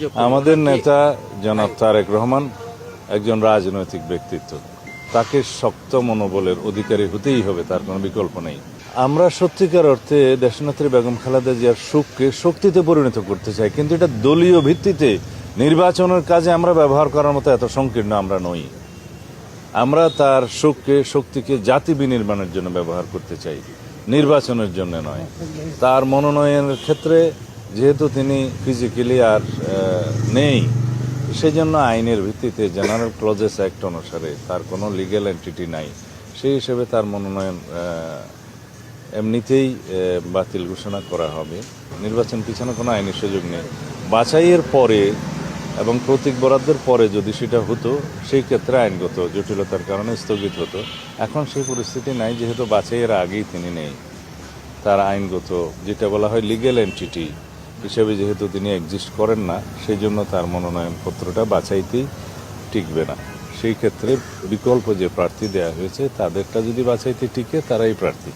অভিযোগ? আমাদের নেতা জনাব তারেক রহমান একজন রাজনৈতিক ব্যক্তিত্ব, তাকে শক্ত মনোবলের অধিকারী হতেই হবে, তার কোনো বিকল্প নেই। আমরা সত্যিকার অর্থে দেশনেত্রী বেগম খালেদা জিয়ার সুখকে শক্তিতে পরিণত করতে চাই, কিন্তু এটা দলীয় ভিত্তিতে নির্বাচনের কাজে আমরা ব্যবহার করার মতো এত সংকীর্ণ আমরা নই। আমরা তার সুখকে শক্তিকে জাতি বিনির্মাণের জন্য ব্যবহার করতে চাই, নির্বাচনের জন্য নয়। তার মনোনয়নের ক্ষেত্রে যেহেতু তিনি ফিজিক্যালি আর নেই, সেজন্য আইনের ভিত্তিতে জেনারেল ক্লজেস অ্যাক্ট অনুসারে তার কোনো লিগ্যাল এন্টিটি নাই, সেই হিসেবে তার মনোনয়ন এমনিতেই বাতিল ঘোষণা করা হবে। নির্বাচন পিছনে কোনো আইনি সুযোগ নেই। বাছাইয়ের পরে এবং প্রতীক বরাদ্দের পরে যদি সেটা হতো, সেই ক্ষেত্রে আইনগত জটিলতার কারণে স্থগিত হতো। এখন সেই পরিস্থিতি নাই, যেহেতু বাছাইয়ের আগেই তিনি নেই। তার আইনগত যেটা বলা হয় লিগ্যাল এন্টিটি হিসেবে যেহেতু তিনি এক্সিস্ট করেন না, সেই জন্য তার মনোনয়নপত্রটা বাছাইতেই টিকবে না। সেই ক্ষেত্রে বিকল্প যে প্রার্থী দেওয়া হয়েছে তাদেরটা যদি বাছাইতে টিকে, তারাই প্রার্থী।